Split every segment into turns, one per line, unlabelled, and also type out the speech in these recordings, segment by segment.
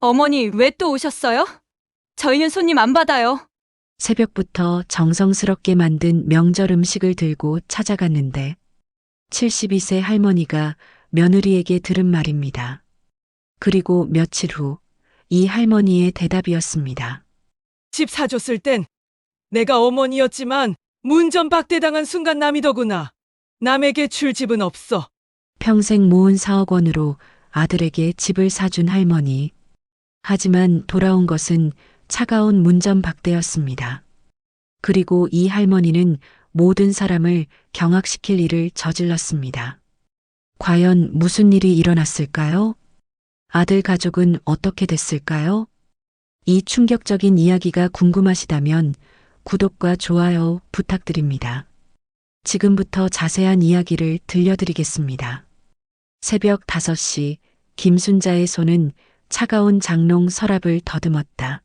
어머니, 왜 또 오셨어요? 저희는 손님 안 받아요.
새벽부터 정성스럽게 만든 명절 음식을 들고 찾아갔는데 72세 할머니가 며느리에게 들은 말입니다. 그리고 며칠 후 이 할머니의 대답이었습니다.
집 사줬을 땐 내가 어머니였지만 문전박대당한 순간 남이더구나. 남에게 줄 집은 없어.
평생 모은 4억 원으로 아들에게 집을 사준 할머니. 하지만 돌아온 것은 차가운 문전박대였습니다. 그리고 이 할머니는 모든 사람을 경악시킬 일을 저질렀습니다. 과연 무슨 일이 일어났을까요? 아들 가족은 어떻게 됐을까요? 이 충격적인 이야기가 궁금하시다면 구독과 좋아요 부탁드립니다. 지금부터 자세한 이야기를 들려드리겠습니다. 새벽 5시 김순자의 손은 차가운 장롱 서랍을 더듬었다.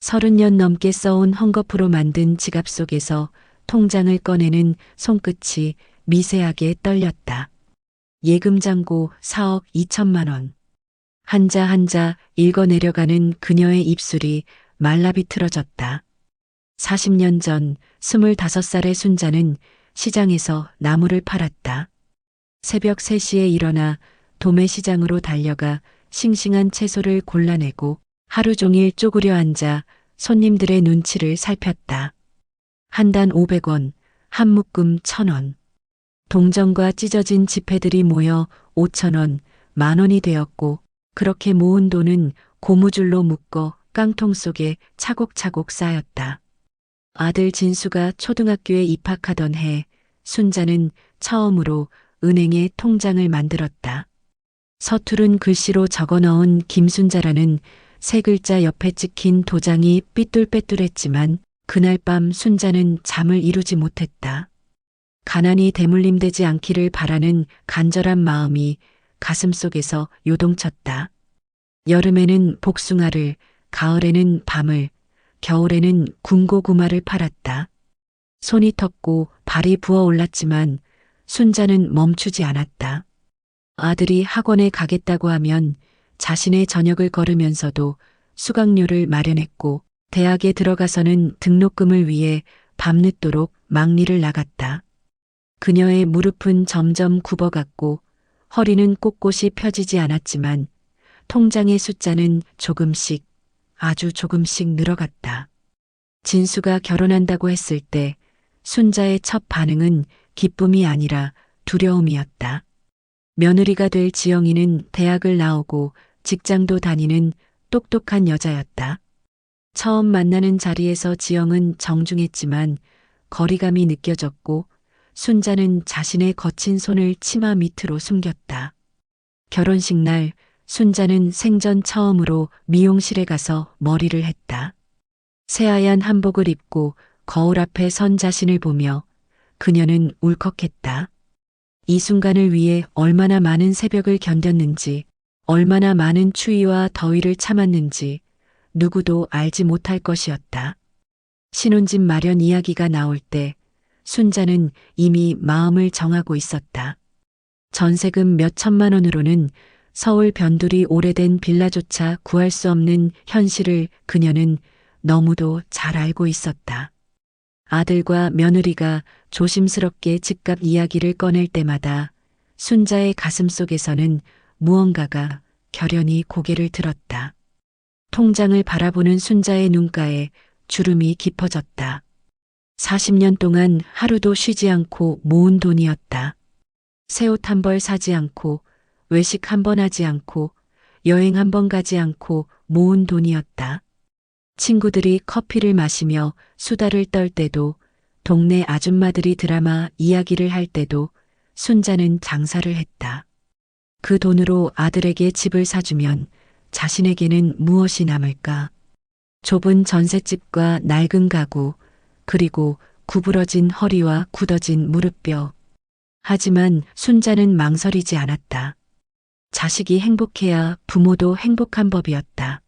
30년 넘게 써온 헝겊으로 만든 지갑 속에서 통장을 꺼내는 손끝이 미세하게 떨렸다. 예금잔고 4억 2천만 원. 한자 한자 읽어내려가는 그녀의 입술이 말라비틀어졌다. 40년 전 25살의 순자는 시장에서 나무를 팔았다. 새벽 3시에 일어나 도매시장으로 달려가 싱싱한 채소를 골라내고 하루 종일 쪼그려 앉아 손님들의 눈치를 살폈다. 한 단 500원, 한 묶음 1,000원. 동전과 찢어진 지폐들이 모여 5,000원, 10,000원이 되었고 그렇게 모은 돈은 고무줄로 묶어 깡통 속에 차곡차곡 쌓였다. 아들 진수가 초등학교에 입학하던 해 순자는 처음으로 은행에 통장을 만들었다. 서투른 글씨로 적어 넣은 김순자라는 세 글자 옆에 찍힌 도장이 삐뚤빼뚤했지만 그날 밤 순자는 잠을 이루지 못했다. 가난이 대물림되지 않기를 바라는 간절한 마음이 가슴속에서 요동쳤다. 여름에는 복숭아를, 가을에는 밤을, 겨울에는 군고구마를 팔았다. 손이 텄고 발이 부어올랐지만 순자는 멈추지 않았다. 아들이 학원에 가겠다고 하면 자신의 저녁을 걸으면서도 수강료를 마련했고 대학에 들어가서는 등록금을 위해 밤늦도록 막리를 나갔다. 그녀의 무릎은 점점 굽어갔고 허리는 꼿꼿이 펴지지 않았지만 통장의 숫자는 조금씩 아주 조금씩 늘어갔다. 진수가 결혼한다고 했을 때 순자의 첫 반응은 기쁨이 아니라 두려움이었다. 며느리가 될 지영이는 대학을 나오고 직장도 다니는 똑똑한 여자였다. 처음 만나는 자리에서 지영은 정중했지만 거리감이 느껴졌고 순자는 자신의 거친 손을 치마 밑으로 숨겼다. 결혼식 날 순자는 생전 처음으로 미용실에 가서 머리를 했다. 새하얀 한복을 입고 거울 앞에 선 자신을 보며 그녀는 울컥했다. 이 순간을 위해 얼마나 많은 새벽을 견뎠는지, 얼마나 많은 추위와 더위를 참았는지 누구도 알지 못할 것이었다. 신혼집 마련 이야기가 나올 때 순자는 이미 마음을 정하고 있었다. 전세금 몇 천만 원으로는 서울 변두리 오래된 빌라조차 구할 수 없는 현실을 그녀는 너무도 잘 알고 있었다. 아들과 며느리가 조심스럽게 집값 이야기를 꺼낼 때마다 순자의 가슴 속에서는 무언가가 결연히 고개를 들었다. 통장을 바라보는 순자의 눈가에 주름이 깊어졌다. 40년 동안 하루도 쉬지 않고 모은 돈이었다. 새 옷 한 벌 사지 않고 외식 한 번 하지 않고 여행 한 번 가지 않고 모은 돈이었다. 친구들이 커피를 마시며 수다를 떨 때도 동네 아줌마들이 드라마 이야기를 할 때도 순자는 장사를 했다. 그 돈으로 아들에게 집을 사주면 자신에게는 무엇이 남을까? 좁은 전셋집과 낡은 가구, 그리고 구부러진 허리와 굳어진 무릎뼈. 하지만 순자는 망설이지 않았다. 자식이 행복해야 부모도 행복한 법이었다.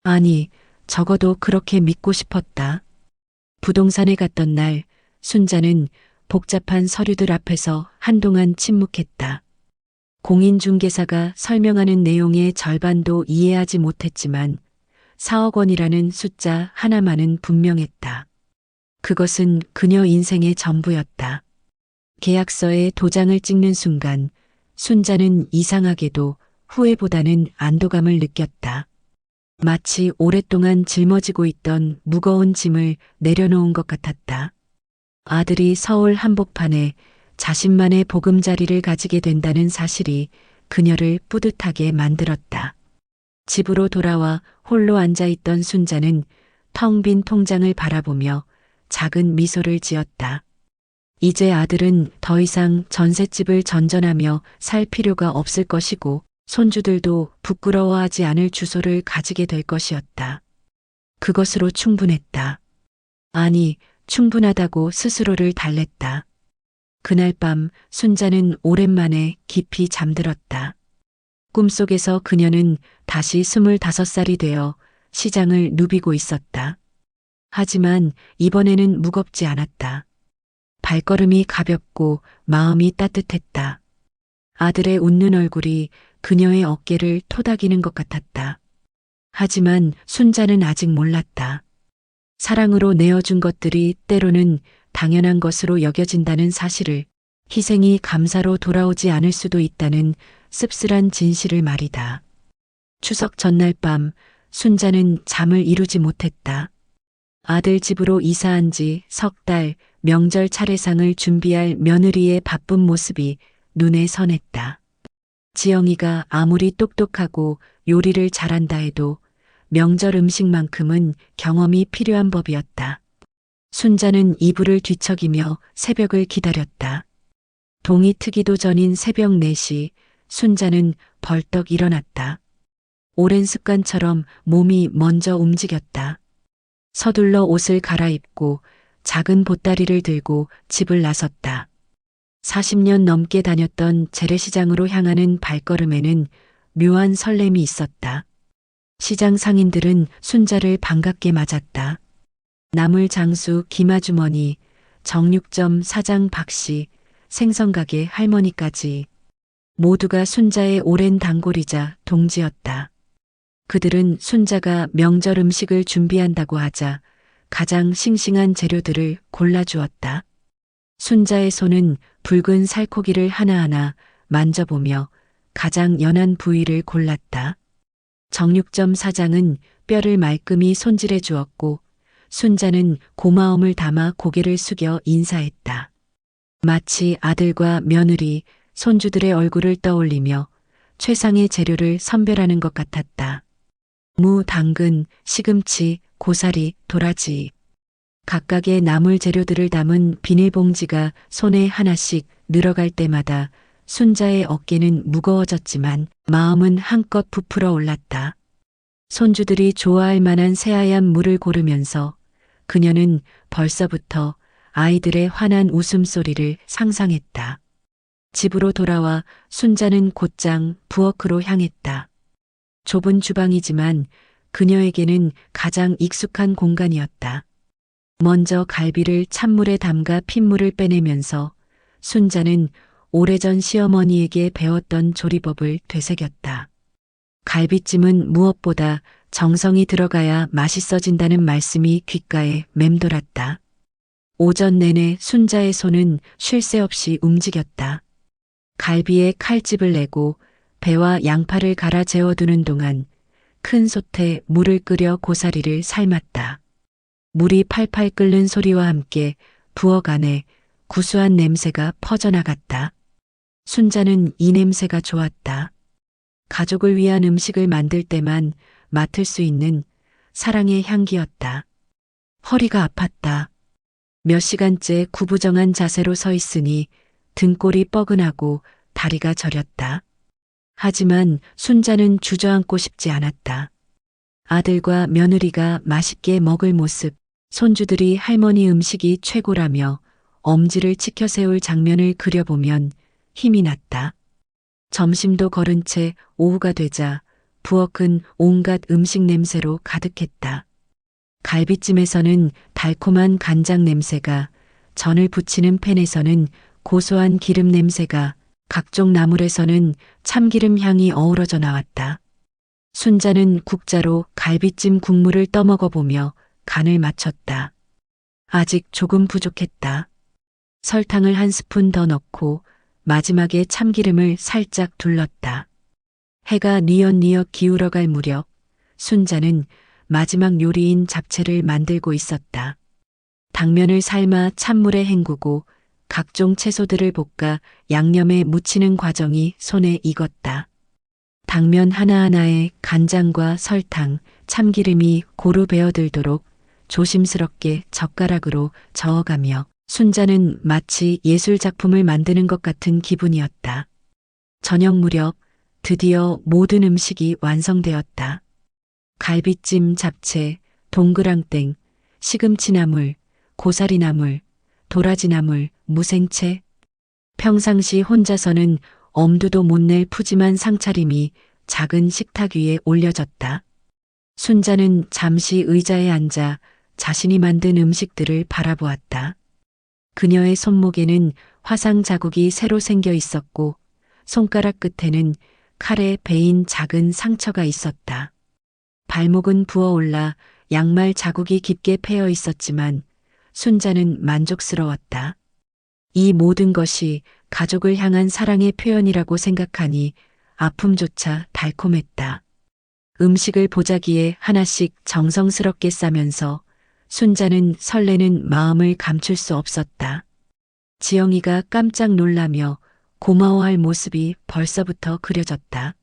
아니, 적어도 그렇게 믿고 싶었다. 부동산에 갔던 날 순자는 복잡한 서류들 앞에서 한동안 침묵했다. 공인중개사가 설명하는 내용의 절반도 이해하지 못했지만 4억 원이라는 숫자 하나만은 분명했다. 그것은 그녀 인생의 전부였다. 계약서에 도장을 찍는 순간 순자는 이상하게도 후회보다는 안도감을 느꼈다. 마치 오랫동안 짊어지고 있던 무거운 짐을 내려놓은 것 같았다. 아들이 서울 한복판에 자신만의 보금자리를 가지게 된다는 사실이 그녀를 뿌듯하게 만들었다. 집으로 돌아와 홀로 앉아있던 순자는 텅 빈 통장을 바라보며 작은 미소를 지었다. 이제 아들은 더 이상 전셋집을 전전하며 살 필요가 없을 것이고 손주들도 부끄러워하지 않을 주소를 가지게 될 것이었다. 그것으로 충분했다. 아니, 충분하다고 스스로를 달랬다. 그날 밤 순자는 오랜만에 깊이 잠들었다. 꿈속에서 그녀는 다시 25살이 되어 시장을 누비고 있었다. 하지만 이번에는 무겁지 않았다. 발걸음이 가볍고 마음이 따뜻했다. 아들의 웃는 얼굴이 그녀의 어깨를 토닥이는 것 같았다. 하지만 순자는 아직 몰랐다. 사랑으로 내어준 것들이 때로는 당연한 것으로 여겨진다는 사실을, 희생이 감사로 돌아오지 않을 수도 있다는 씁쓸한 진실을 말이다. 추석 전날 밤 순자는 잠을 이루지 못했다. 아들 집으로 이사한 지 석 달, 명절 차례상을 준비할 며느리의 바쁜 모습이 눈에 선했다. 지영이가 아무리 똑똑하고 요리를 잘한다 해도 명절 음식만큼은 경험이 필요한 법이었다. 순자는 이불을 뒤척이며 새벽을 기다렸다. 동이 트기도 전인 새벽 4시, 순자는 벌떡 일어났다. 오랜 습관처럼 몸이 먼저 움직였다. 서둘러 옷을 갈아입고 작은 보따리를 들고 집을 나섰다. 40년 넘게 다녔던 재래시장으로 향하는 발걸음에는 묘한 설렘이 있었다. 시장 상인들은 순자를 반갑게 맞았다. 나물 장수 김아주머니, 정육점 사장 박씨, 생선가게 할머니까지 모두가 순자의 오랜 단골이자 동지였다. 그들은 순자가 명절 음식을 준비한다고 하자 가장 싱싱한 재료들을 골라주었다. 순자의 손은 붉은 살코기를 하나하나 만져보며 가장 연한 부위를 골랐다. 정육점 사장은 뼈를 말끔히 손질해 주었고 순자는 고마움을 담아 고개를 숙여 인사했다. 마치 아들과 며느리, 손주들의 얼굴을 떠올리며 최상의 재료를 선별하는 것 같았다. 무, 당근, 시금치, 고사리, 도라지. 각각의 나물 재료들을 담은 비닐봉지가 손에 하나씩 늘어갈 때마다 순자의 어깨는 무거워졌지만 마음은 한껏 부풀어 올랐다. 손주들이 좋아할 만한 새하얀 물을 고르면서 그녀는 벌써부터 아이들의 환한 웃음소리를 상상했다. 집으로 돌아와 순자는 곧장 부엌으로 향했다. 좁은 주방이지만 그녀에게는 가장 익숙한 공간이었다. 먼저 갈비를 찬물에 담가 핏물을 빼내면서 순자는 오래전 시어머니에게 배웠던 조리법을 되새겼다. 갈비찜은 무엇보다 정성이 들어가야 맛있어진다는 말씀이 귓가에 맴돌았다. 오전 내내 순자의 손은 쉴 새 없이 움직였다. 갈비에 칼집을 내고 배와 양파를 갈아 재워두는 동안 큰 솥에 물을 끓여 고사리를 삶았다. 물이 팔팔 끓는 소리와 함께 부엌 안에 구수한 냄새가 퍼져나갔다. 순자는 이 냄새가 좋았다. 가족을 위한 음식을 만들 때만 맡을 수 있는 사랑의 향기였다. 허리가 아팠다. 몇 시간째 구부정한 자세로 서 있으니 등골이 뻐근하고 다리가 저렸다. 하지만 순자는 주저앉고 싶지 않았다. 아들과 며느리가 맛있게 먹을 모습, 손주들이 할머니 음식이 최고라며 엄지를 치켜 세울 장면을 그려보면 힘이 났다. 점심도 거른 채 오후가 되자 부엌은 온갖 음식 냄새로 가득했다. 갈비찜에서는 달콤한 간장 냄새가, 전을 부치는 팬에서는 고소한 기름 냄새가, 각종 나물에서는 참기름 향이 어우러져 나왔다. 순자는 국자로 갈비찜 국물을 떠먹어보며 간을 맞췄다. 아직 조금 부족했다. 설탕을 한 스푼 더 넣고 마지막에 참기름을 살짝 둘렀다. 해가 뉘엿뉘엿 기울어갈 무렵 순자는 마지막 요리인 잡채를 만들고 있었다. 당면을 삶아 찬물에 헹구고 각종 채소들을 볶아 양념에 묻히는 과정이 손에 익었다. 당면 하나하나에 간장과 설탕, 참기름이 고루 배어들도록 조심스럽게 젓가락으로 저어가며 순자는 마치 예술작품을 만드는 것 같은 기분이었다. 저녁 무렵 드디어 모든 음식이 완성되었다. 갈비찜, 잡채, 동그랑땡, 시금치나물, 고사리나물, 도라지나물, 무생채. 평상시 혼자서는 엄두도 못 낼 푸짐한 상차림이 작은 식탁 위에 올려졌다. 순자는 잠시 의자에 앉아 자신이 만든 음식들을 바라보았다. 그녀의 손목에는 화상 자국이 새로 생겨 있었고 손가락 끝에는 칼에 베인 작은 상처가 있었다. 발목은 부어올라 양말 자국이 깊게 패여 있었지만 순자는 만족스러웠다. 이 모든 것이 가족을 향한 사랑의 표현이라고 생각하니 아픔조차 달콤했다. 음식을 보자기에 하나씩 정성스럽게 싸면서 순자는 설레는 마음을 감출 수 없었다. 지영이가 깜짝 놀라며 고마워할 모습이 벌써부터 그려졌다.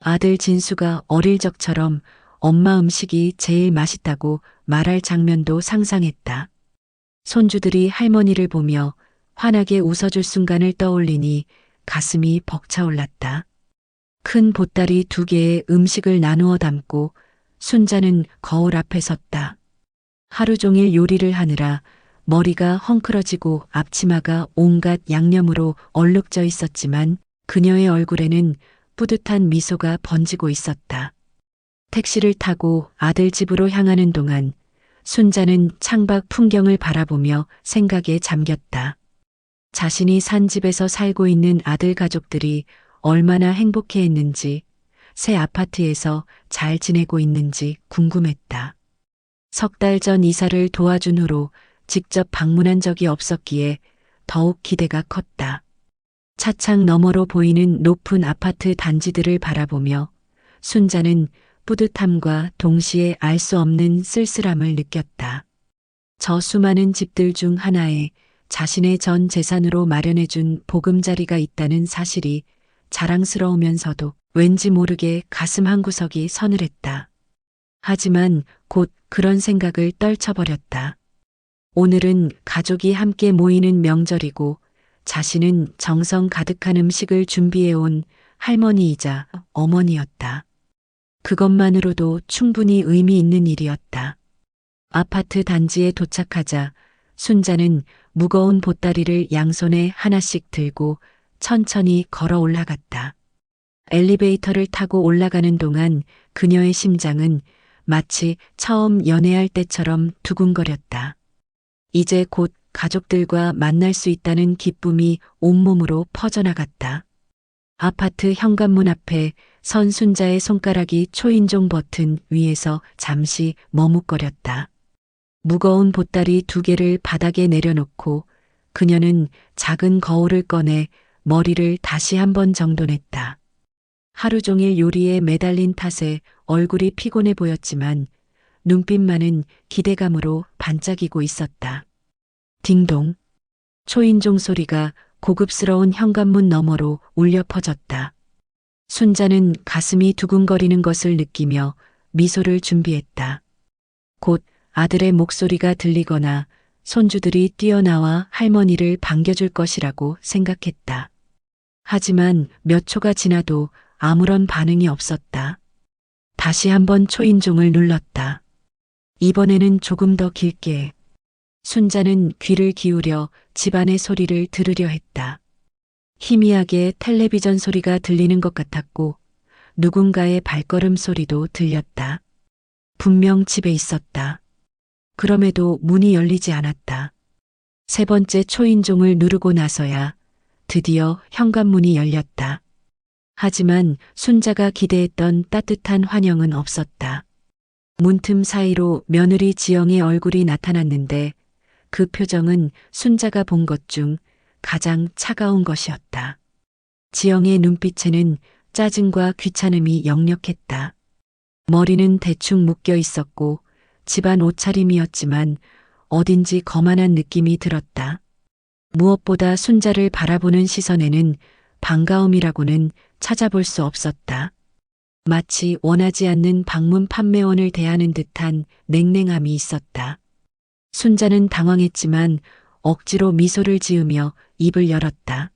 아들 진수가 어릴 적처럼 엄마 음식이 제일 맛있다고 말할 장면도 상상했다. 손주들이 할머니를 보며 환하게 웃어줄 순간을 떠올리니 가슴이 벅차올랐다. 큰 보따리 2개에 음식을 나누어 담고 순자는 거울 앞에 섰다. 하루 종일 요리를 하느라 머리가 헝클어지고 앞치마가 온갖 양념으로 얼룩져 있었지만 그녀의 얼굴에는 뿌듯한 미소가 번지고 있었다. 택시를 타고 아들 집으로 향하는 동안 순자는 창밖 풍경을 바라보며 생각에 잠겼다. 자신이 산 집에서 살고 있는 아들 가족들이 얼마나 행복해했는지, 새 아파트에서 잘 지내고 있는지 궁금했다. 3달 전 이사를 도와준 후로 직접 방문한 적이 없었기에 더욱 기대가 컸다. 차창 너머로 보이는 높은 아파트 단지들을 바라보며 순자는 뿌듯함과 동시에 알 수 없는 쓸쓸함을 느꼈다. 저 수많은 집들 중 하나에 자신의 전 재산으로 마련해준 보금자리가 있다는 사실이 자랑스러우면서도 왠지 모르게 가슴 한구석이 서늘했다. 하지만 곧 그런 생각을 떨쳐버렸다. 오늘은 가족이 함께 모이는 명절이고 자신은 정성 가득한 음식을 준비해온 할머니이자 어머니였다. 그것만으로도 충분히 의미 있는 일이었다. 아파트 단지에 도착하자 순자는 무거운 보따리를 양손에 하나씩 들고 천천히 걸어 올라갔다. 엘리베이터를 타고 올라가는 동안 그녀의 심장은 마치 처음 연애할 때처럼 두근거렸다. 이제 곧 가족들과 만날 수 있다는 기쁨이 온몸으로 퍼져나갔다. 아파트 현관문 앞에 선 순자의 손가락이 초인종 버튼 위에서 잠시 머뭇거렸다. 무거운 보따리 2개를 바닥에 내려놓고 그녀는 작은 거울을 꺼내 머리를 다시 한번 정돈했다. 하루 종일 요리에 매달린 탓에 얼굴이 피곤해 보였지만 눈빛만은 기대감으로 반짝이고 있었다. 딩동. 초인종 소리가 고급스러운 현관문 너머로 울려 퍼졌다. 순자는 가슴이 두근거리는 것을 느끼며 미소를 준비했다. 곧 아들의 목소리가 들리거나 손주들이 뛰어나와 할머니를 반겨줄 것이라고 생각했다. 하지만 몇 초가 지나도 아무런 반응이 없었다. 다시 한번 초인종을 눌렀다. 이번에는 조금 더 길게. 순자는 귀를 기울여 집안의 소리를 들으려 했다. 희미하게 텔레비전 소리가 들리는 것 같았고 누군가의 발걸음 소리도 들렸다. 분명 집에 있었다. 그럼에도 문이 열리지 않았다. 3번째 초인종을 누르고 나서야 드디어 현관문이 열렸다. 하지만 순자가 기대했던 따뜻한 환영은 없었다. 문틈 사이로 며느리 지영의 얼굴이 나타났는데 그 표정은 순자가 본 것 중 가장 차가운 것이었다. 지영의 눈빛에는 짜증과 귀찮음이 역력했다. 머리는 대충 묶여 있었고 집안 옷차림이었지만 어딘지 거만한 느낌이 들었다. 무엇보다 순자를 바라보는 시선에는 반가움이라고는 찾아볼 수 없었다. 마치 원하지 않는 방문 판매원을 대하는 듯한 냉랭함이 있었다. 순자는 당황했지만 억지로 미소를 지으며 입을 열었다.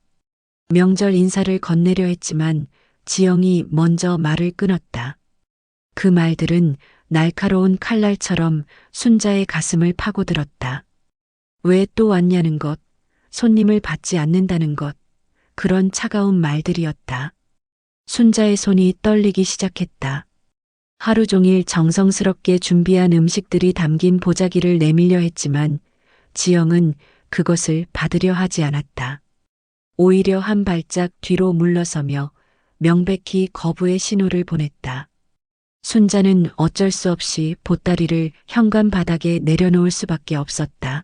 명절 인사를 건네려 했지만 지영이 먼저 말을 끊었다. 그 말들은 날카로운 칼날처럼 순자의 가슴을 파고들었다. 왜 또 왔냐는 것, 손님을 받지 않는다는 것, 그런 차가운 말들이었다. 순자의 손이 떨리기 시작했다. 하루 종일 정성스럽게 준비한 음식들이 담긴 보자기를 내밀려 했지만 지영은 그것을 받으려 하지 않았다. 오히려 한 발짝 뒤로 물러서며 명백히 거부의 신호를 보냈다. 순자는 어쩔 수 없이 보따리를 현관 바닥에 내려놓을 수밖에 없었다.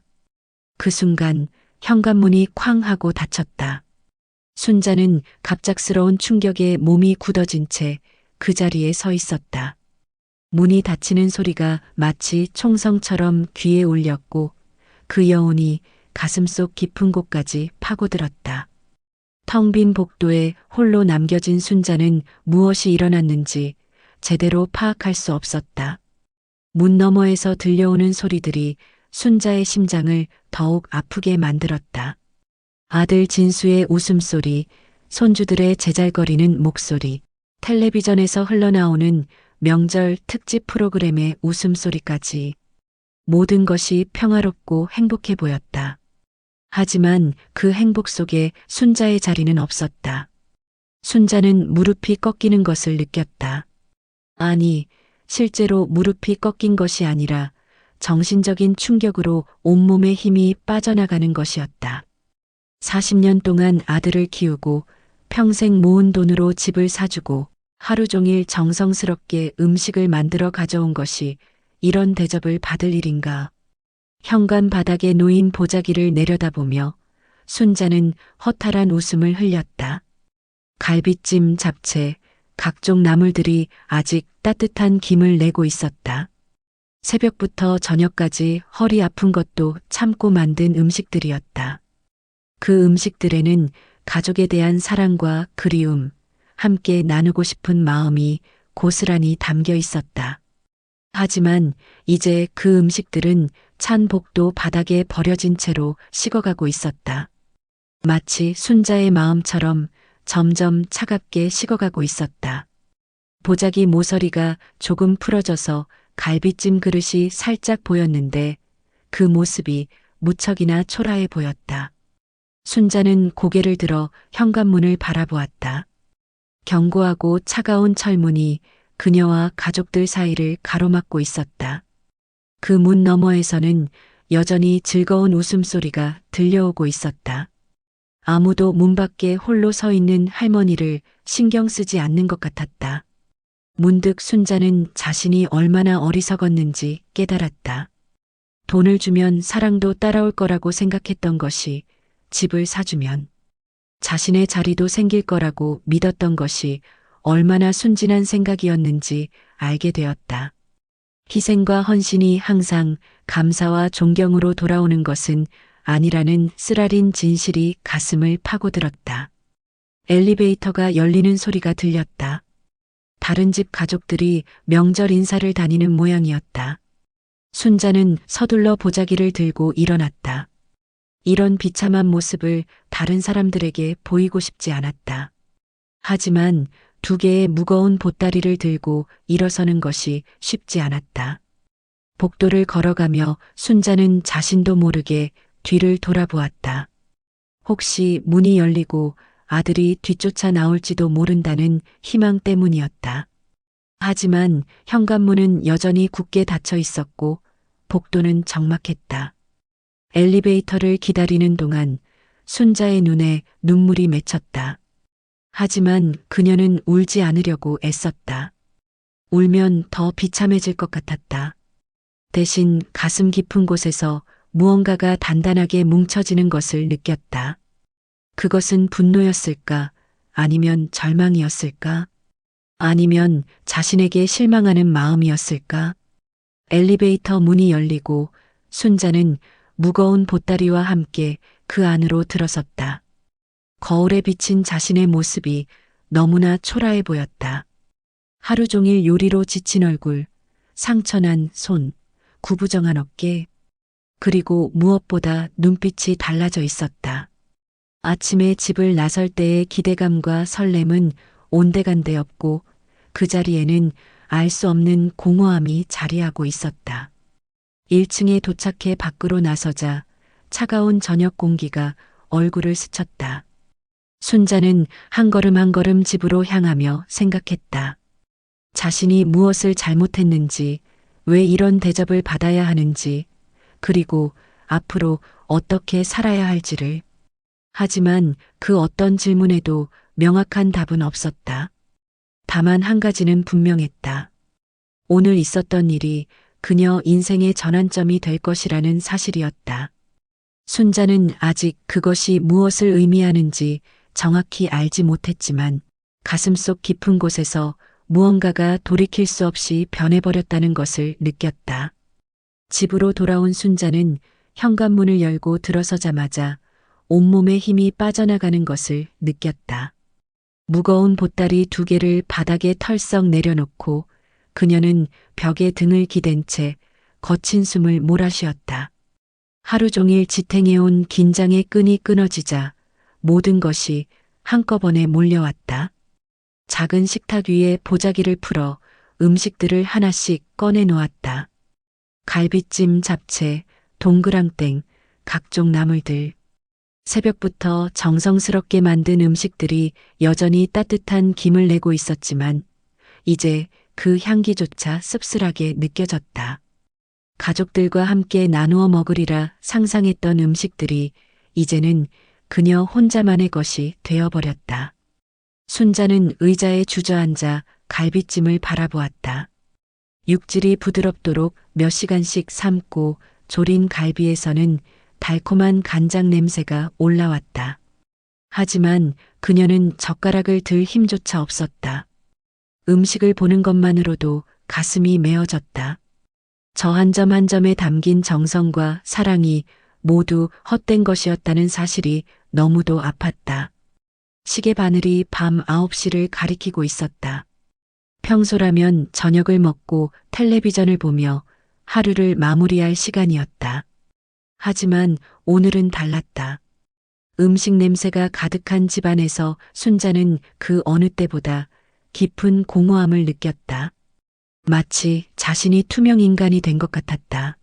그 순간 현관문이 쾅 하고 닫혔다. 순자는 갑작스러운 충격에 몸이 굳어진 채 그 자리에 서 있었다. 문이 닫히는 소리가 마치 총성처럼 귀에 울렸고 그 여운이 가슴속 깊은 곳까지 파고들었다. 텅 빈 복도에 홀로 남겨진 순자는 무엇이 일어났는지 제대로 파악할 수 없었다. 문 너머에서 들려오는 소리들이 순자의 심장을 더욱 아프게 만들었다. 아들 진수의 웃음소리, 손주들의 제잘거리는 목소리, 텔레비전에서 흘러나오는 명절 특집 프로그램의 웃음소리까지 모든 것이 평화롭고 행복해 보였다. 하지만 그 행복 속에 순자의 자리는 없었다. 순자는 무릎이 꺾이는 것을 느꼈다. 아니, 실제로 무릎이 꺾인 것이 아니라 정신적인 충격으로 온몸의 힘이 빠져나가는 것이었다. 40년 동안 아들을 키우고 평생 모은 돈으로 집을 사주고 하루 종일 정성스럽게 음식을 만들어 가져온 것이 이런 대접을 받을 일인가. 현관 바닥에 놓인 보자기를 내려다보며 순자는 허탈한 웃음을 흘렸다. 갈비찜, 잡채, 각종 나물들이 아직 따뜻한 김을 내고 있었다. 새벽부터 저녁까지 허리 아픈 것도 참고 만든 음식들이었다. 그 음식들에는 가족에 대한 사랑과 그리움, 함께 나누고 싶은 마음이 고스란히 담겨 있었다. 하지만 이제 그 음식들은 찬 복도 바닥에 버려진 채로 식어가고 있었다. 마치 순자의 마음처럼 점점 차갑게 식어가고 있었다. 보자기 모서리가 조금 풀어져서 갈비찜 그릇이 살짝 보였는데 그 모습이 무척이나 초라해 보였다. 순자는 고개를 들어 현관문을 바라보았다. 견고하고 차가운 철문이 그녀와 가족들 사이를 가로막고 있었다. 그 문 너머에서는 여전히 즐거운 웃음소리가 들려오고 있었다. 아무도 문 밖에 홀로 서 있는 할머니를 신경 쓰지 않는 것 같았다. 문득 순자는 자신이 얼마나 어리석었는지 깨달았다. 돈을 주면 사랑도 따라올 거라고 생각했던 것이 집을 사주면 자신의 자리도 생길 거라고 믿었던 것이 얼마나 순진한 생각이었는지 알게 되었다. 희생과 헌신이 항상 감사와 존경으로 돌아오는 것은 아니라는 쓰라린 진실이 가슴을 파고들었다. 엘리베이터가 열리는 소리가 들렸다. 다른 집 가족들이 명절 인사를 다니는 모양이었다. 순자는 서둘러 보자기를 들고 일어났다. 이런 비참한 모습을 다른 사람들에게 보이고 싶지 않았다. 하지만 2개의 무거운 보따리를 들고 일어서는 것이 쉽지 않았다. 복도를 걸어가며 순자는 자신도 모르게 뒤를 돌아보았다. 혹시 문이 열리고 아들이 뒤쫓아 나올지도 모른다는 희망 때문이었다. 하지만 현관문은 여전히 굳게 닫혀 있었고 복도는 적막했다. 엘리베이터를 기다리는 동안 순자의 눈에 눈물이 맺혔다. 하지만 그녀는 울지 않으려고 애썼다. 울면 더 비참해질 것 같았다. 대신 가슴 깊은 곳에서 무언가가 단단하게 뭉쳐지는 것을 느꼈다. 그것은 분노였을까? 아니면 절망이었을까? 아니면 자신에게 실망하는 마음이었을까? 엘리베이터 문이 열리고 순자는 무거운 보따리와 함께 그 안으로 들어섰다. 거울에 비친 자신의 모습이 너무나 초라해 보였다. 하루 종일 요리로 지친 얼굴, 상처난 손, 구부정한 어깨, 그리고 무엇보다 눈빛이 달라져 있었다. 아침에 집을 나설 때의 기대감과 설렘은 온데간데 없고 그 자리에는 알 수 없는 공허함이 자리하고 있었다. 1층에 도착해 밖으로 나서자 차가운 저녁 공기가 얼굴을 스쳤다. 순자는 한 걸음 한 걸음 집으로 향하며 생각했다. 자신이 무엇을 잘못했는지, 왜 이런 대접을 받아야 하는지, 그리고 앞으로 어떻게 살아야 할지를. 하지만 그 어떤 질문에도 명확한 답은 없었다. 다만 한 가지는 분명했다. 오늘 있었던 일이 그녀 인생의 전환점이 될 것이라는 사실이었다. 순자는 아직 그것이 무엇을 의미하는지 정확히 알지 못했지만 가슴속 깊은 곳에서 무언가가 돌이킬 수 없이 변해버렸다는 것을 느꼈다. 집으로 돌아온 순자는 현관문을 열고 들어서자마자 온몸에 힘이 빠져나가는 것을 느꼈다. 무거운 보따리 2개를 바닥에 털썩 내려놓고 그녀는 벽에 등을 기댄 채 거친 숨을 몰아쉬었다. 하루 종일 지탱해온 긴장의 끈이 끊어지자 모든 것이 한꺼번에 몰려왔다. 작은 식탁 위에 보자기를 풀어 음식들을 하나씩 꺼내 놓았다. 갈비찜, 잡채, 동그랑땡, 각종 나물들. 새벽부터 정성스럽게 만든 음식들이 여전히 따뜻한 김을 내고 있었지만 이제 그 향기조차 씁쓸하게 느껴졌다. 가족들과 함께 나누어 먹으리라 상상했던 음식들이 이제는 그녀 혼자만의 것이 되어버렸다. 순자는 의자에 주저앉아 갈비찜을 바라보았다. 육질이 부드럽도록 몇 시간씩 삶고 졸인 갈비에서는 달콤한 간장 냄새가 올라왔다. 하지만 그녀는 젓가락을 들 힘조차 없었다. 음식을 보는 것만으로도 가슴이 메어졌다. 저 한 점 한 점에 담긴 정성과 사랑이 모두 헛된 것이었다는 사실이 너무도 아팠다. 시계 바늘이 밤 9시를 가리키고 있었다. 평소라면 저녁을 먹고 텔레비전을 보며 하루를 마무리할 시간이었다. 하지만 오늘은 달랐다. 음식 냄새가 가득한 집안에서 순자는 그 어느 때보다 깊은 공허함을 느꼈다. 마치 자신이 투명 인간이 된 것 같았다.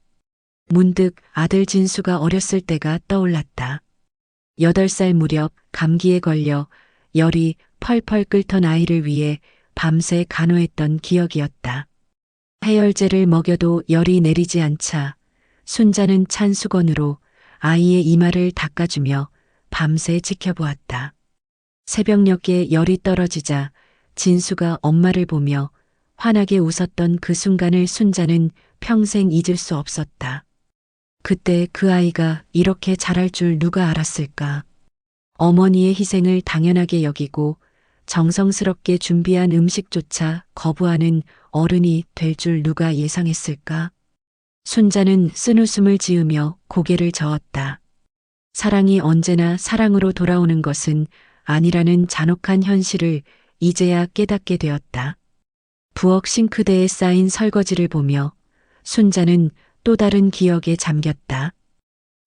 문득 아들 진수가 어렸을 때가 떠올랐다. 8살 무렵 감기에 걸려 열이 펄펄 끓던 아이를 위해 밤새 간호했던 기억이었다. 해열제를 먹여도 열이 내리지 않자 순자는 찬 수건으로 아이의 이마를 닦아주며 밤새 지켜보았다. 새벽녘에 열이 떨어지자 진수가 엄마를 보며 환하게 웃었던 그 순간을 순자는 평생 잊을 수 없었다. 그때 그 아이가 이렇게 자랄 줄 누가 알았을까? 어머니의 희생을 당연하게 여기고 정성스럽게 준비한 음식조차 거부하는 어른이 될 줄 누가 예상했을까? 순자는 쓴웃음을 지으며 고개를 저었다. 사랑이 언제나 사랑으로 돌아오는 것은 아니라는 잔혹한 현실을 이제야 깨닫게 되었다. 부엌 싱크대에 쌓인 설거지를 보며 순자는 또 다른 기억에 잠겼다.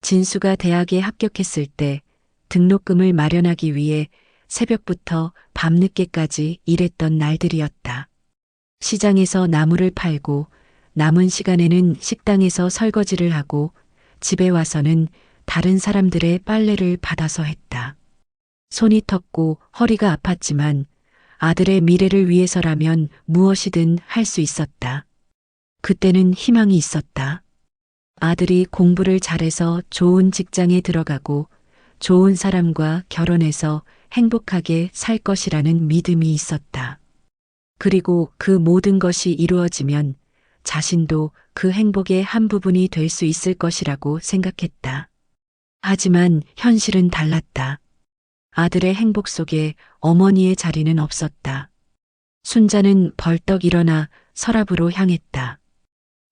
진수가 대학에 합격했을 때 등록금을 마련하기 위해 새벽부터 밤늦게까지 일했던 날들이었다. 시장에서 나물을 팔고 남은 시간에는 식당에서 설거지를 하고 집에 와서는 다른 사람들의 빨래를 받아서 했다. 손이 텄고 허리가 아팠지만 아들의 미래를 위해서라면 무엇이든 할 수 있었다. 그때는 희망이 있었다. 아들이 공부를 잘해서 좋은 직장에 들어가고 좋은 사람과 결혼해서 행복하게 살 것이라는 믿음이 있었다. 그리고 그 모든 것이 이루어지면 자신도 그 행복의 한 부분이 될 수 있을 것이라고 생각했다. 하지만 현실은 달랐다. 아들의 행복 속에 어머니의 자리는 없었다. 순자는 벌떡 일어나 서랍으로 향했다.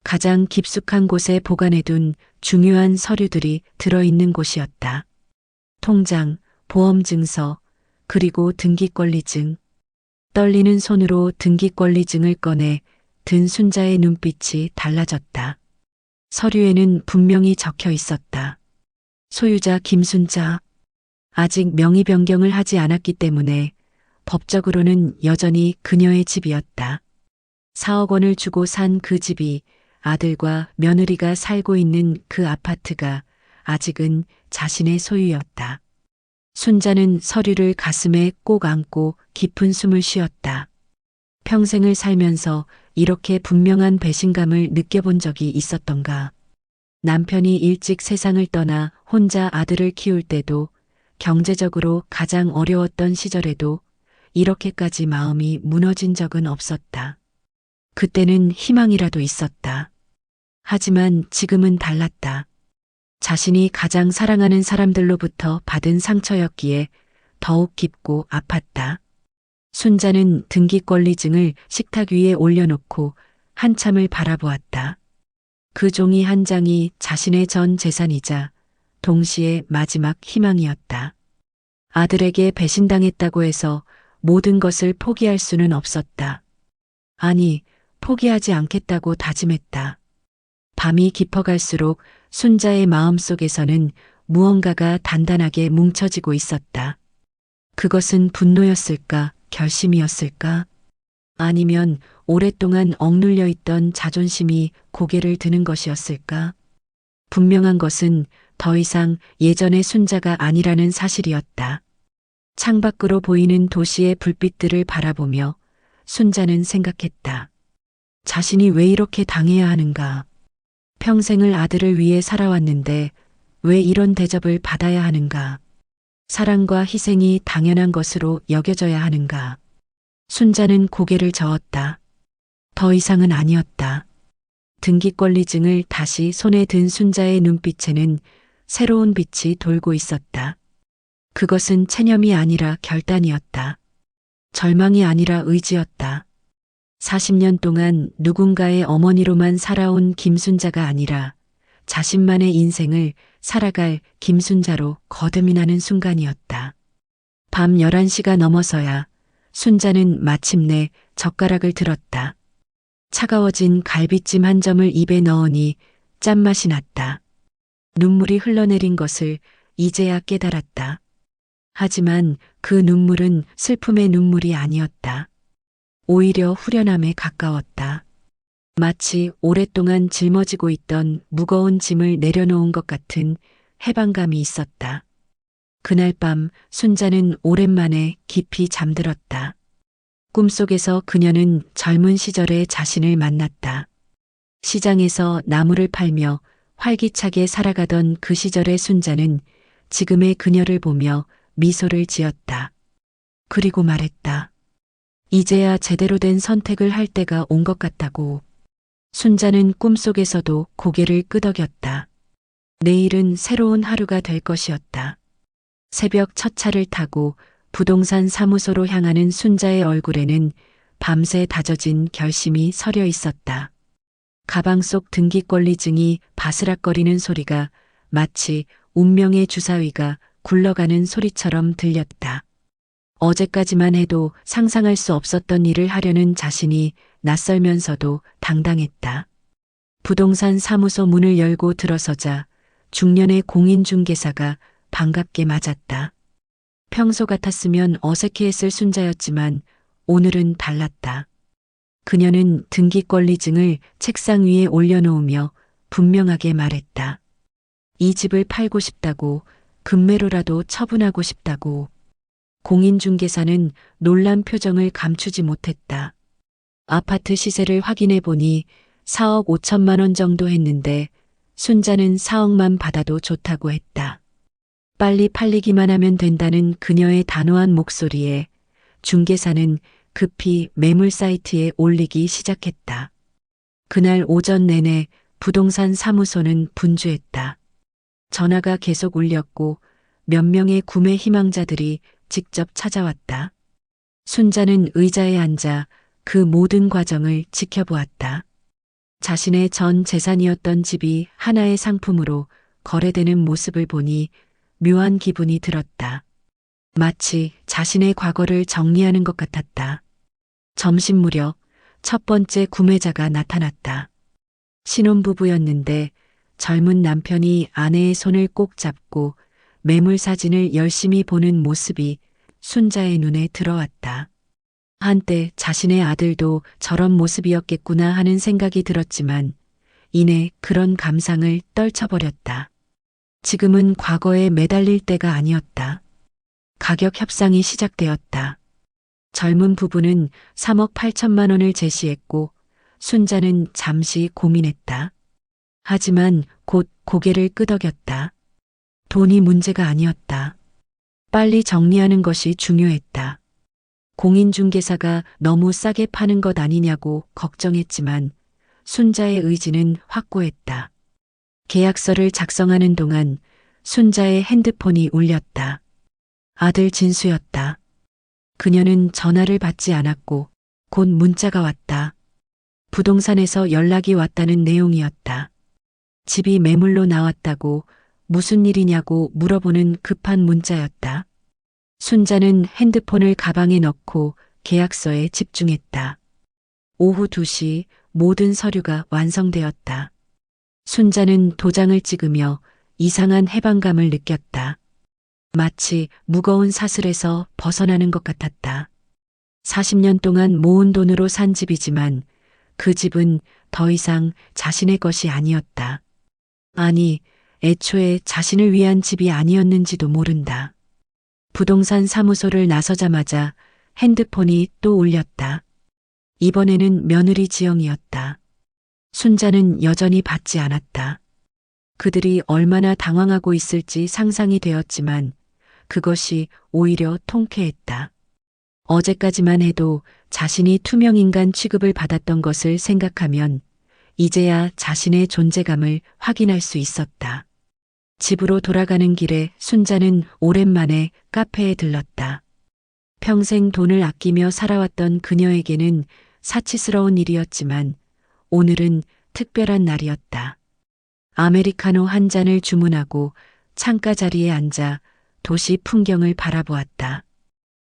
가장 깊숙한 곳에 보관해둔 중요한 서류들이 들어있는 곳이었다. 통장, 보험증서, 그리고 등기권리증. 떨리는 손으로 등기권리증을 꺼내 든 순자의 눈빛이 달라졌다. 서류에는 분명히 적혀 있었다. 소유자 김순자. 아직 명의 변경을 하지 않았기 때문에 법적으로는 여전히 그녀의 집이었다. 4억 원을 주고 산 그 집이 아들과 며느리가 살고 있는 그 아파트가 아직은 자신의 소유였다. 순자는 서류를 가슴에 꼭 안고 깊은 숨을 쉬었다. 평생을 살면서 이렇게 분명한 배신감을 느껴본 적이 있었던가. 남편이 일찍 세상을 떠나 혼자 아들을 키울 때도, 경제적으로 가장 어려웠던 시절에도 이렇게까지 마음이 무너진 적은 없었다. 그때는 희망이라도 있었다. 하지만 지금은 달랐다. 자신이 가장 사랑하는 사람들로부터 받은 상처였기에 더욱 깊고 아팠다. 순자는 등기권리증을 식탁 위에 올려놓고 한참을 바라보았다. 그 종이 한 장이 자신의 전 재산이자 동시에 마지막 희망이었다. 아들에게 배신당했다고 해서 모든 것을 포기할 수는 없었다. 아니, 포기하지 않겠다고 다짐했다. 밤이 깊어갈수록 순자의 마음속에서는 무언가가 단단하게 뭉쳐지고 있었다. 그것은 분노였을까, 결심이었을까? 아니면 오랫동안 억눌려 있던 자존심이 고개를 드는 것이었을까? 분명한 것은 더 이상 예전의 순자가 아니라는 사실이었다. 창밖으로 보이는 도시의 불빛들을 바라보며 순자는 생각했다. 자신이 왜 이렇게 당해야 하는가? 평생을 아들을 위해 살아왔는데 왜 이런 대접을 받아야 하는가? 사랑과 희생이 당연한 것으로 여겨져야 하는가? 순자는 고개를 저었다. 더 이상은 아니었다. 등기권리증을 다시 손에 든 순자의 눈빛에는 새로운 빛이 돌고 있었다. 그것은 체념이 아니라 결단이었다. 절망이 아니라 의지였다. 40년 동안 누군가의 어머니로만 살아온 김순자가 아니라 자신만의 인생을 살아갈 김순자로 거듭이 나는 순간이었다. 밤 11시가 넘어서야 순자는 마침내 젓가락을 들었다. 차가워진 갈비찜 한 점을 입에 넣으니 짠맛이 났다. 눈물이 흘러내린 것을 이제야 깨달았다. 하지만 그 눈물은 슬픔의 눈물이 아니었다. 오히려 후련함에 가까웠다. 마치 오랫동안 짊어지고 있던 무거운 짐을 내려놓은 것 같은 해방감이 있었다. 그날 밤 순자는 오랜만에 깊이 잠들었다. 꿈속에서 그녀는 젊은 시절의 자신을 만났다. 시장에서 나무를 팔며 활기차게 살아가던 그 시절의 순자는 지금의 그녀를 보며 미소를 지었다. 그리고 말했다. 이제야 제대로 된 선택을 할 때가 온 것 같다고. 순자는 꿈속에서도 고개를 끄덕였다. 내일은 새로운 하루가 될 것이었다. 새벽 첫 차를 타고 부동산 사무소로 향하는 순자의 얼굴에는 밤새 다져진 결심이 서려 있었다. 가방 속 등기권리증이 바스락거리는 소리가 마치 운명의 주사위가 굴러가는 소리처럼 들렸다. 어제까지만 해도 상상할 수 없었던 일을 하려는 자신이 낯설면서도 당당했다. 부동산 사무소 문을 열고 들어서자 중년의 공인중개사가 반갑게 맞았다. 평소 같았으면 어색해했을 순자였지만 오늘은 달랐다. 그녀는 등기권리증을 책상 위에 올려놓으며 분명하게 말했다. 이 집을 팔고 싶다고, 금매로라도 처분하고 싶다고. 공인중개사는 놀란 표정을 감추지 못했다. 아파트 시세를 확인해 보니 4억 5천만 원 정도 했는데 순자는 4억만 받아도 좋다고 했다. 빨리 팔리기만 하면 된다는 그녀의 단호한 목소리에 중개사는 급히 매물 사이트에 올리기 시작했다. 그날 오전 내내 부동산 사무소는 분주했다. 전화가 계속 울렸고 몇 명의 구매 희망자들이 직접 찾아왔다. 순자는 의자에 앉아 그 모든 과정을 지켜보았다. 자신의 전 재산이었던 집이 하나의 상품으로 거래되는 모습을 보니 묘한 기분이 들었다. 마치 자신의 과거를 정리하는 것 같았다. 점심 무렵 첫 번째 구매자가 나타났다. 신혼부부였는데 젊은 남편이 아내의 손을 꼭 잡고 매물 사진을 열심히 보는 모습이 순자의 눈에 들어왔다. 한때 자신의 아들도 저런 모습이었겠구나 하는 생각이 들었지만 이내 그런 감상을 떨쳐버렸다. 지금은 과거에 매달릴 때가 아니었다. 가격 협상이 시작되었다. 젊은 부부는 3억 8천만 원을 제시했고 순자는 잠시 고민했다. 하지만 곧 고개를 끄덕였다. 돈이 문제가 아니었다. 빨리 정리하는 것이 중요했다. 공인중개사가 너무 싸게 파는 것 아니냐고 걱정했지만 순자의 의지는 확고했다. 계약서를 작성하는 동안 순자의 핸드폰이 울렸다. 아들 진수였다. 그녀는 전화를 받지 않았고 곧 문자가 왔다. 부동산에서 연락이 왔다는 내용이었다. 집이 매물로 나왔다고 무슨 일이냐고 물어보는 급한 문자였다. 순자는 핸드폰을 가방에 넣고 계약서에 집중했다. 오후 2시 모든 서류가 완성되었다. 순자는 도장을 찍으며 이상한 해방감을 느꼈다. 마치 무거운 사슬에서 벗어나는 것 같았다. 40년 동안 모은 돈으로 산 집이지만 그 집은 더 이상 자신의 것이 아니었다. 아니, 애초에 자신을 위한 집이 아니었는지도 모른다. 부동산 사무소를 나서자마자 핸드폰이 또 울렸다. 이번에는 며느리 지영이었다. 순자는 여전히 받지 않았다. 그들이 얼마나 당황하고 있을지 상상이 되었지만 그것이 오히려 통쾌했다. 어제까지만 해도 자신이 투명인간 취급을 받았던 것을 생각하면 이제야 자신의 존재감을 확인할 수 있었다. 집으로 돌아가는 길에 순자는 오랜만에 카페에 들렀다. 평생 돈을 아끼며 살아왔던 그녀에게는 사치스러운 일이었지만 오늘은 특별한 날이었다. 아메리카노 한 잔을 주문하고 창가 자리에 앉아 도시 풍경을 바라보았다.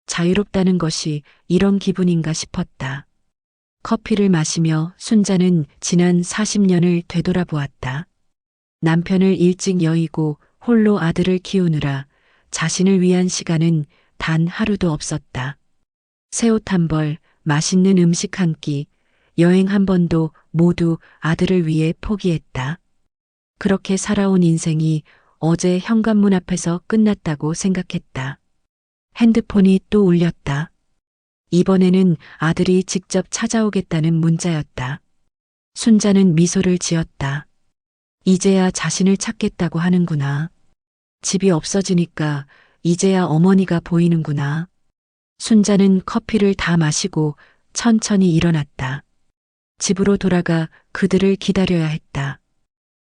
자유롭다는 것이 이런 기분인가 싶었다. 커피를 마시며 순자는 지난 40년을 되돌아보았다. 남편을 일찍 여의고 홀로 아들을 키우느라 자신을 위한 시간은 단 하루도 없었다. 새 옷 한 벌, 맛있는 음식 한 끼, 여행 한 번도 모두 아들을 위해 포기했다. 그렇게 살아온 인생이 어제 현관문 앞에서 끝났다고 생각했다. 핸드폰이 또 울렸다. 이번에는 아들이 직접 찾아오겠다는 문자였다. 순자는 미소를 지었다. 이제야 자신을 찾겠다고 하는구나. 집이 없어지니까 이제야 어머니가 보이는구나. 순자는 커피를 다 마시고 천천히 일어났다. 집으로 돌아가 그들을 기다려야 했다.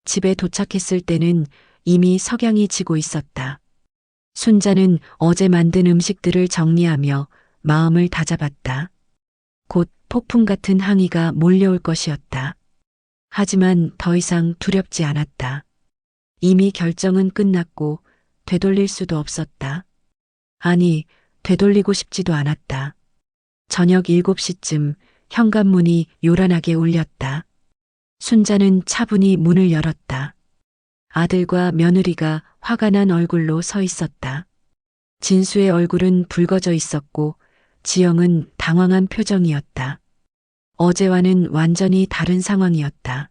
집에 도착했을 때는 이미 석양이 지고 있었다. 순자는 어제 만든 음식들을 정리하며 마음을 다잡았다. 곧 폭풍 같은 항의가 몰려올 것이었다. 하지만 더 이상 두렵지 않았다. 이미 결정은 끝났고 되돌릴 수도 없었다. 아니, 되돌리고 싶지도 않았다. 저녁 7시쯤 현관문이 요란하게 울렸다. 순자는 차분히 문을 열었다. 아들과 며느리가 화가 난 얼굴로 서 있었다. 진수의 얼굴은 붉어져 있었고 지영은 당황한 표정이었다. 어제와는 완전히 다른 상황이었다.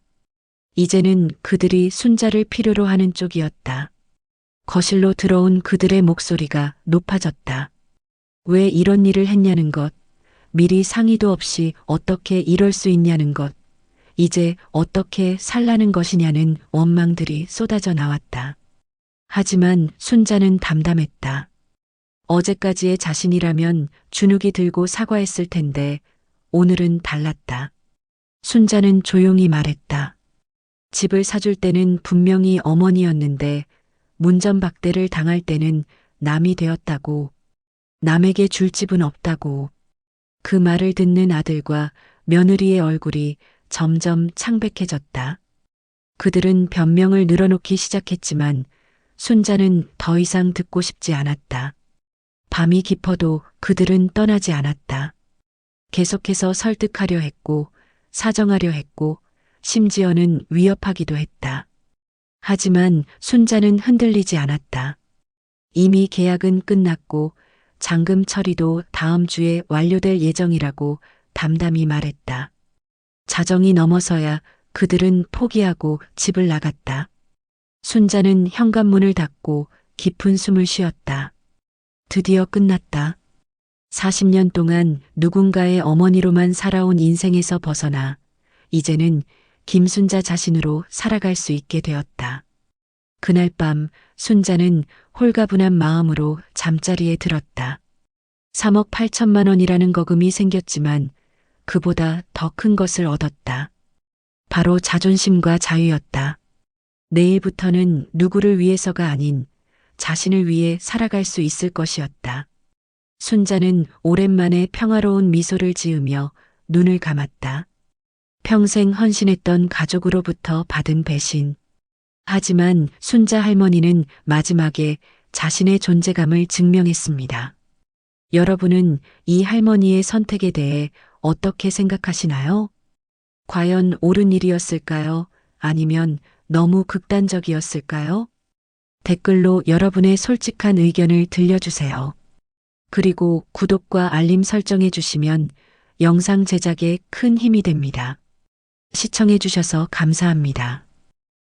이제는 그들이 순자를 필요로 하는 쪽이었다. 거실로 들어온 그들의 목소리가 높아졌다. 왜 이런 일을 했냐는 것, 미리 상의도 없이 어떻게 이럴 수 있냐는 것, 이제 어떻게 살라는 것이냐는 원망들이 쏟아져 나왔다. 하지만 순자는 담담했다. 어제까지의 자신이라면 주눅이 들고 사과했을 텐데 오늘은 달랐다. 순자는 조용히 말했다. 집을 사줄 때는 분명히 어머니였는데 문전박대를 당할 때는 남이 되었다고. 남에게 줄 집은 없다고. 그 말을 듣는 아들과 며느리의 얼굴이 점점 창백해졌다. 그들은 변명을 늘어놓기 시작했지만 순자는 더 이상 듣고 싶지 않았다. 밤이 깊어도 그들은 떠나지 않았다. 계속해서 설득하려 했고, 사정하려 했고, 심지어는 위협하기도 했다. 하지만 순자는 흔들리지 않았다. 이미 계약은 끝났고 잔금 처리도 다음 주에 완료될 예정이라고 담담히 말했다. 자정이 넘어서야 그들은 포기하고 집을 나갔다. 순자는 현관문을 닫고 깊은 숨을 쉬었다. 드디어 끝났다. 40년 동안 누군가의 어머니로만 살아온 인생에서 벗어나 이제는 김순자 자신으로 살아갈 수 있게 되었다. 그날 밤 순자는 홀가분한 마음으로 잠자리에 들었다. 3억 8천만 원이라는 거금이 생겼지만 그보다 더 큰 것을 얻었다. 바로 자존심과 자유였다. 내일부터는 누구를 위해서가 아닌 자신을 위해 살아갈 수 있을 것이었다. 순자는 오랜만에 평화로운 미소를 지으며 눈을 감았다. 평생 헌신했던 가족으로부터 받은 배신. 하지만 순자 할머니는 마지막에 자신의 존재감을 증명했습니다. 여러분은 이 할머니의 선택에 대해 어떻게 생각하시나요? 과연 옳은 일이었을까요? 아니면 너무 극단적이었을까요? 댓글로 여러분의 솔직한 의견을 들려주세요. 그리고 구독과 알림 설정해 주시면 영상 제작에 큰 힘이 됩니다. 시청해 주셔서 감사합니다.